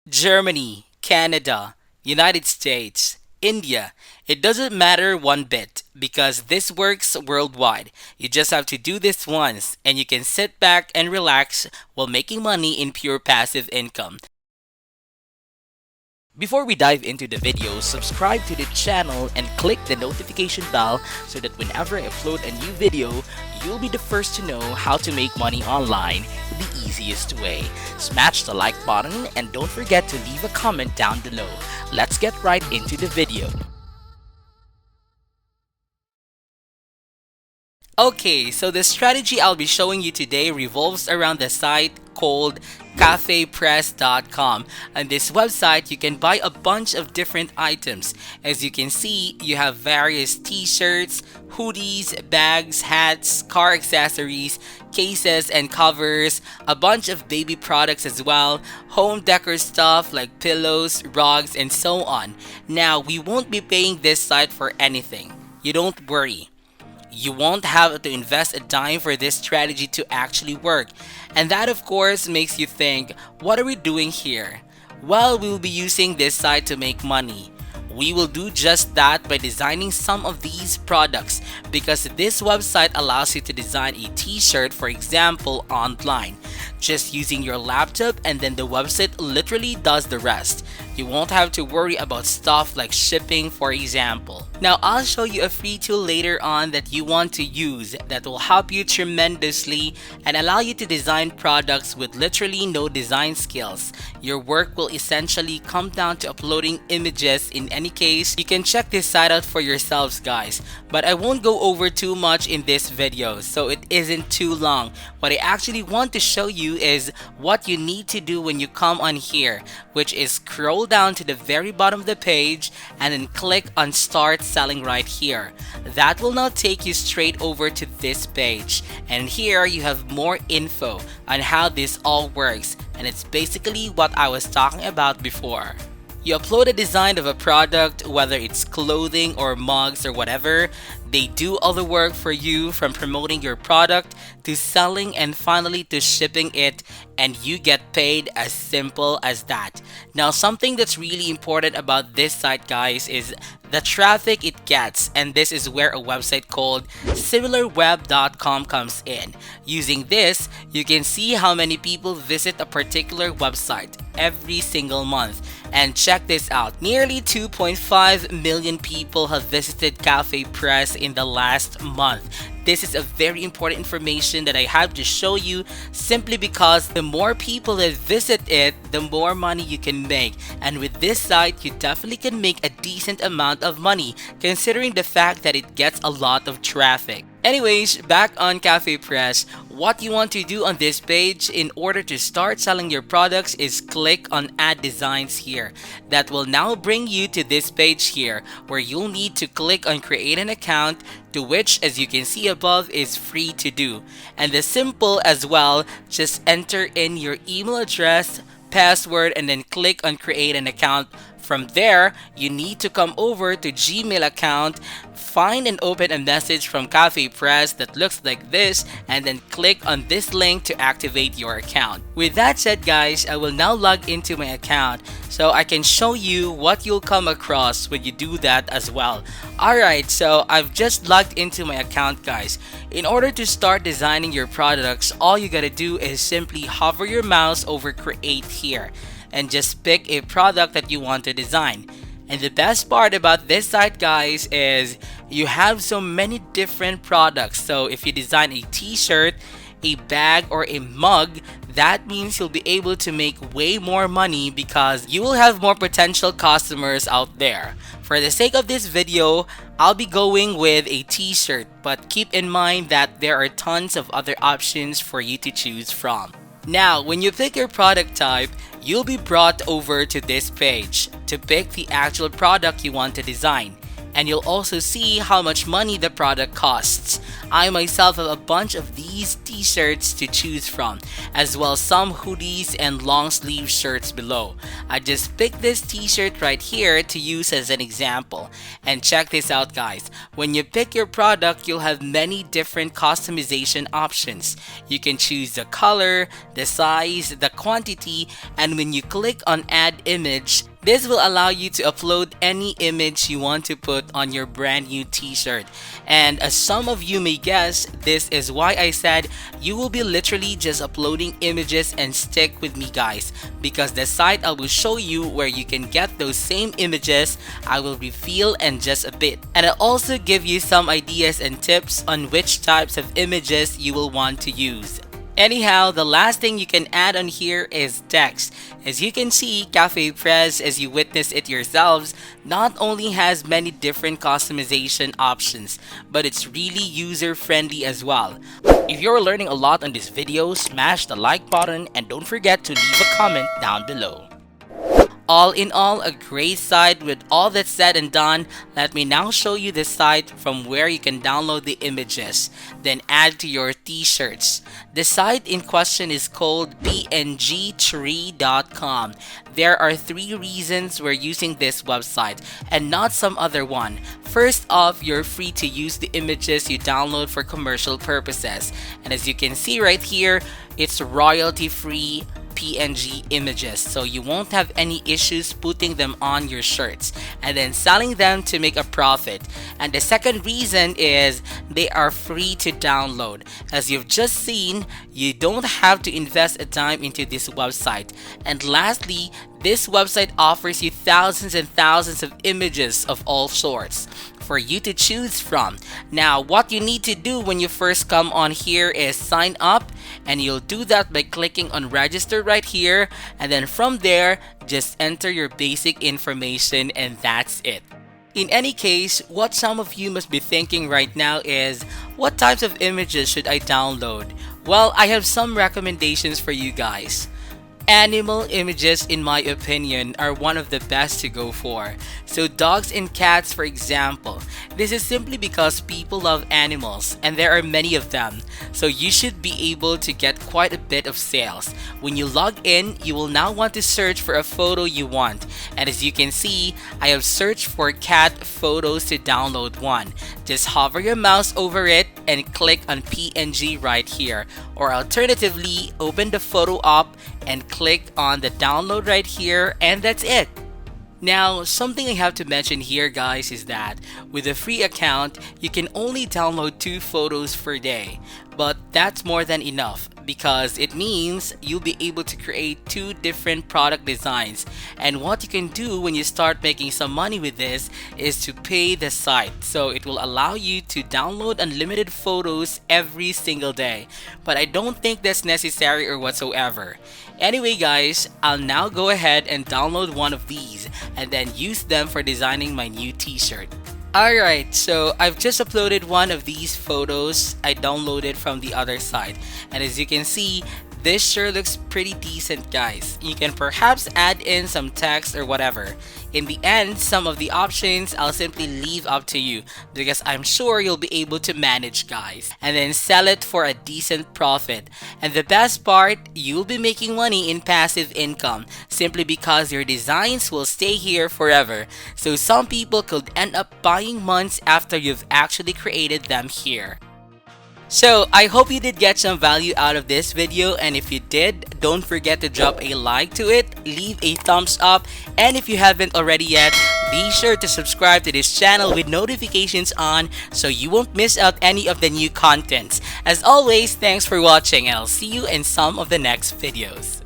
Germany, Canada, United States, India. It doesn't matter one bit because this works worldwide. You just have to do this once and you can sit back and relax while making money in pure passive income. Before we dive into the video, subscribe to the channel and click the notification bell so that whenever I upload a new video, you'll be the first to know how to make money online the easiest way. Smash the like button and don't forget to leave a comment down below. Let's get right into the video. Okay, so the strategy I'll be showing you today revolves around the site called cafepress.com. On this website, you can buy a bunch of different items. As you can see, you have various t-shirts, hoodies, bags, hats, car accessories, cases and covers, a bunch of baby products as well, home decor stuff like pillows, rugs, and so on. Now, we won't be paying this site for anything. You don't worry. You won't have to invest a dime for this strategy to actually work. And that of course makes you think, what are we doing here? Well, we will be using this site to make money. We will do just that by designing some of these products because this website allows you to design a t-shirt, for example, online. Just using your laptop and then the website literally does the rest. You won't have to worry about stuff like shipping, for example. Now, I'll show you a free tool later on that you want to use that will help you tremendously and allow you to design products with literally no design skills. Your work will essentially come down to uploading images. In any case, you can check this site out for yourselves, guys. But I won't go over too much in this video, so it isn't too long. What I actually want to show you is what you need to do when you come on here, which is scroll down to the very bottom of the page and then click on start selling right here. That will now take you straight over to this page, and here you have more info on how this all works, and it's basically what I was talking about before. You upload a design of a product, whether it's clothing or mugs or whatever. They do all the work for you, from promoting your product to selling and finally to shipping it, and you get paid. As simple as that. Now, something that's really important about this site, guys, is the traffic it gets, and this is where a website called similarweb.com comes in. Using this, you can see how many people visit a particular website every single month. And check this out, nearly 2.5 million people have visited Cafe Press in the last month. This is a very important information that I have to show you simply because the more people that visit it, the more money you can make. And with this site, you definitely can make a decent amount of money considering the fact that it gets a lot of traffic. Anyways, back on Cafe Press, what you want to do on this page in order to start selling your products is click on add designs here. That will now bring you to this page here where you'll need to click on create an account, to which, as you can see above, is free to do. And the simple as well, just enter in your email address, password, and then click on create an account. From there, you need to come over to Gmail account, find and open a message from Cafe Press that looks like this, and then click on this link to activate your account. With that said, guys, I will now log into my account so I can show you what you'll come across when you do that as well. Alright, so I've just logged into my account, guys. In order to start designing your products, all you gotta do is simply hover your mouse over create here and just pick a product that you want to design. And the best part about this site, guys, is you have so many different products. So if you design a t-shirt, a bag, or a mug, that means you'll be able to make way more money because you will have more potential customers out there. For the sake of this video, I'll be going with a t-shirt, but keep in mind that there are tons of other options for you to choose from. Now, when you pick your product type, you'll be brought over to this page to pick the actual product you want to design. and you'll also see how much money the product costs. I myself have a bunch of these t-shirts to choose from, as well as some hoodies and long sleeve shirts below. I just picked this t-shirt right here to use as an example. And check this out guys, when you pick your product, you'll have many different customization options. You can choose the color, the size, the quantity, and when you click on add image, this will allow you to upload any image you want to put on your brand new t-shirt. And as some of you may guess, this is why I said you will be literally just uploading images, and stick with me guys, because the site I will show you where you can get those same images I will reveal in just a bit. And I'll also give you some ideas and tips on which types of images you will want to use. Anyhow, the last thing you can add on here is text. As you can see, Cafe Press, as you witness it yourselves, not only has many different customization options, but it's really user-friendly as well. If you're learning a lot on this video, smash the like button and don't forget to leave a comment down below. All in all, a great site. With all that said and done, let me now show you the site from where you can download the images, then add to your t-shirts. The site in question is called BNGtree.com. There are 3 reasons we're using this website and not some other one. First off, you're free to use the images you download for commercial purposes. And as you can see right here, it's royalty-free PNG images, so you won't have any issues putting them on your shirts and then selling them to make a profit. And the second reason is they are free to download. As you've just seen, you don't have to invest a dime into this website. And lastly, this website offers you thousands and thousands of images of all sorts for you to choose from. Now, what you need to do when you first come on here is sign up, and you'll do that by clicking on register right here, and then from there, just enter your basic information and that's it. In any case, what some of you must be thinking right now is, what types of images should I download? Well, I have some recommendations for you guys. Animal images, in my opinion, are one of the best to go for. So dogs and cats, for example. This is simply because people love animals and there are many of them. So you should be able to get quite a bit of sales. When you log in, you will now want to search for a photo you want. And as you can see, I have searched for cat photos to download one. Just hover your mouse over it and click on PNG right here. Or alternatively, open the photo up and click on the download right here, and that's it. Now, something I have to mention here guys is that with a free account, you can only download 2 photos per day. But that's more than enough because it means you'll be able to create 2 different product designs. And what you can do when you start making some money with this is to pay the site. So it will allow you to download unlimited photos every single day. But I don't think that's necessary or whatsoever. Anyway guys, I'll now go ahead and download one of these and then use them for designing my new t-shirt. Alright, so I've just uploaded one of these photos I downloaded from the other side, and as you can see, this sure looks pretty decent guys. You can perhaps add in some text or whatever. In the end, some of the options I'll simply leave up to you because I'm sure you'll be able to manage guys, and then sell it for a decent profit. And the best part, you'll be making money in passive income simply because your designs will stay here forever. So some people could end up buying months after you've actually created them here. So I hope you did get some value out of this video, and if you did, don't forget to drop a like to it, leave a thumbs up, and if you haven't already yet, be sure to subscribe to this channel with notifications on so you won't miss out any of the new contents. As always, thanks for watching and I'll see you in some of the next videos.